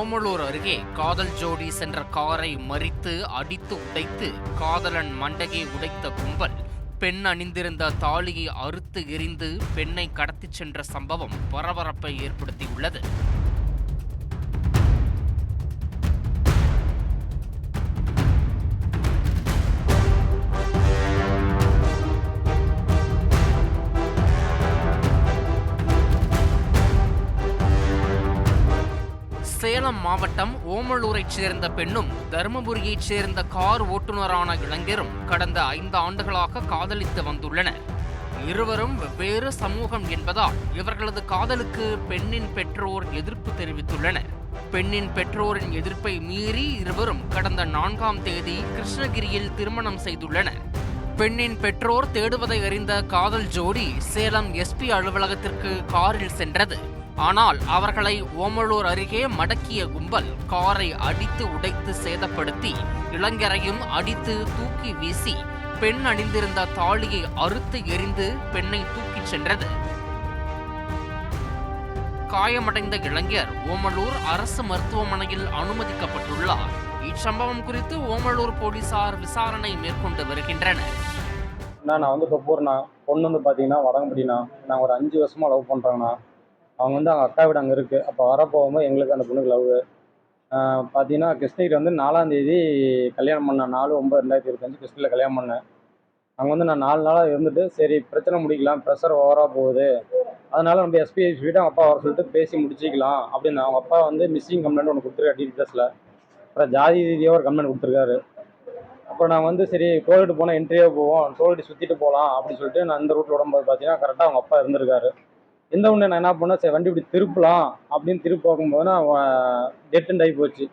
ஓமலூர் அருகே காதல் ஜோடி சென்ற காரை மறித்து அடித்து உடைத்து காதலன் மண்டையை உடைத்த கும்பல் பெண் அணிந்திருந்த தாலியை அறுத்து எறிந்து பெண்ணை கடத்திச் சென்ற சம்பவம் பரபரப்பை ஏற்படுத்தியுள்ளது. சேலம் மாவட்டம் ஓமலூரைச் சேர்ந்த பெண்ணும் தருமபுரியைச் சேர்ந்த கார் ஓட்டுநரான இளைஞரும் கடந்த 5 ஆண்டுகளாக காதலித்து வந்துள்ளனர். இருவரும் வெவ்வேறு சமூகம் என்பதால் இவர்களது காதலுக்கு பெண்ணின் பெற்றோர் எதிர்ப்பு தெரிவித்துள்ளனர். பெண்ணின் பெற்றோரின் எதிர்ப்பை மீறி இருவரும் கடந்த 4ஆம் தேதி கிருஷ்ணகிரியில் திருமணம் செய்துள்ளனர். பெண்ணின் பெற்றோர் தேடுவதை அறிந்த காதல் ஜோடி சேலம் எஸ்பி அலுவலகத்திற்கு காரில் சென்றது. ஆனால் அவர்களை ஓமலூர் அருகே மடக்கிய கும்பல் காரை அடித்து உடைத்து சேதப்படுத்தி இளைஞரையும் அடித்து தூக்கி வீசி பெண் அணிந்திருந்த தாலியை அறுத்து எறிந்து பெண்ணை தூக்கிச் சென்றது. காயமடைந்த இளைஞர் ஓமலூர் அரசு மருத்துவமனையில் அனுமதிக்கப்பட்டுள்ளார். இச்சம்பவம் குறித்து ஓமலூர் போலீசார் விசாரணை மேற்கொண்டு வருகின்றனர். நான் தொப்பூர்ண்ணா பொண்ணு பார்த்தீங்கன்னா வடங்குடிண்ணா. நான் ஒரு 5 வருஷமாக லவ் பண்ணுறேங்கண்ணா. அவங்க அவங்க அக்கா வீடு அங்கே இருக்குது. அப்போ வரப்போகும்போது எங்களுக்கு அந்த பொண்ணுக்கு லவ் பார்த்தீங்கன்னா கிருஷ்ணகிரி 4ஆம் தேதி கல்யாணம் பண்ணேன். 4/9/2025 கிருஷ்ணகிரியில் கல்யாணம் பண்ணேன். அங்கே நான் 4 நாளாக இருந்துட்டு சரி பிரச்சனை முடிக்கலாம், ப்ரெஷர் ஓவராக போகுது, அதனால் நம்ம எஸ்பி வீட்டு அவங்க அப்பா வர சொல்லிட்டு பேசி முடிச்சிக்கலாம் அப்படின்னு. அவங்க அப்பா மிஸ்ஸிங் கம்ப்ளைண்ட் ஒன்று கொடுத்துருக்காரு டீட்டெயில்ஸில். அப்புறம் ஜாதி ரீதியாக ஒரு கம்ப்ளைண்ட் கொடுத்துருக்காரு. அப்புறம் நான் சரி டோல்கேட்டு போனால் என்ட்ரியாக போவோம், டோல்கேட்டு சுற்றிட்டு போகலாம் அப்படின்னு சொல்லிட்டு நான் இந்த ரூட்டில் விடும்போது பார்த்தீங்கன்னா கரெக்டாக அவங்க அப்பா இருந்திருக்காரு. இந்த ஒன்று நான் என்ன பண்ணேன், சரி வண்டி இப்படி திருப்பலாம் அப்படின்னு திருப்பி பார்க்கும்போது நான் டெட் அண்ட் ஆகி போச்சு.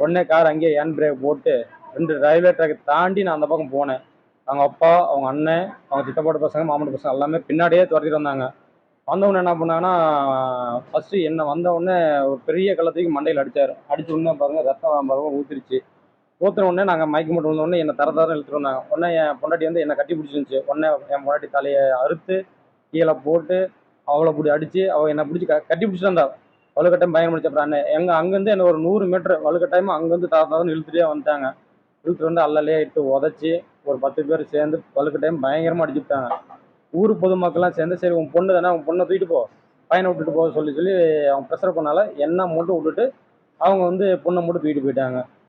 உடனே கார் அங்கேயே ஹேண்ட் பிரேக் போட்டு 2 ரயில்வே ட்ராக்கை தாண்டி நான் அந்த பக்கம் போனேன். அவங்க அப்பா, அவங்க அண்ணன், அவங்க சித்தப்பாட்டு பசங்க, மாமட்டு பசங்க எல்லாமே பின்னாடியே துரத்திட்டு வந்தாங்க. வந்தவுடனே என்ன பண்ணாங்கன்னா ஃபஸ்ட்டு என்னை வந்தவுடனே ஒரு பெரிய கள்ளத்துக்கு மண்டையில் அடித்தார். அடித்த உடனே பாருங்கள் ரத்தம் பாருங்கள் ஊற்றிருச்சு. ஊற்றுன உடனே நாங்கள் மயக்க மட்டும் வந்தோடனே என்னை தர இழுத்துட்டு வந்தாங்க. உடனே என் பொண்டாட்டி என்னை கட்டி பிடிச்சிருந்துச்சு. உடனே என் பொண்டாட்டி தலையை அறுத்து கீழே போட்டு அவளை பிடி அடித்து அவள் என்னை பிடிச்சி கட்டி பிடிச்சிட்டு வந்தா. வலுக்கட்டாயம் பயங்கரம் முடிச்ச. அப்புறம் அங்கேருந்து என்ன ஒரு 100 மீட்டர் வலுக்கட்டாயமாக அங்கேருந்து தாத்தாதான் இழுத்துட்டே வந்துட்டாங்க. இழுத்துட்டு வந்து அல்லலையே இட்டு உதச்சி ஒரு 10 பேர் சேர்ந்து வலுக்கட்டாயம் பயங்கரமாக அடிச்சுட்டாங்க. ஊர் பொதுமக்கள்லாம் சேர்ந்து சரி உன் பொண்ணு தானே, உன் பொண்ணை தூக்கிட்டு போ, பையனை விட்டுட்டு போக சொல்லி அவங்க ப்ரெஷர் பண்ணால என்ன மட்டும் விட்டுட்டு அவங்க பொண்ணை மட்டும் தூக்கிட்டு போயிட்டாங்க.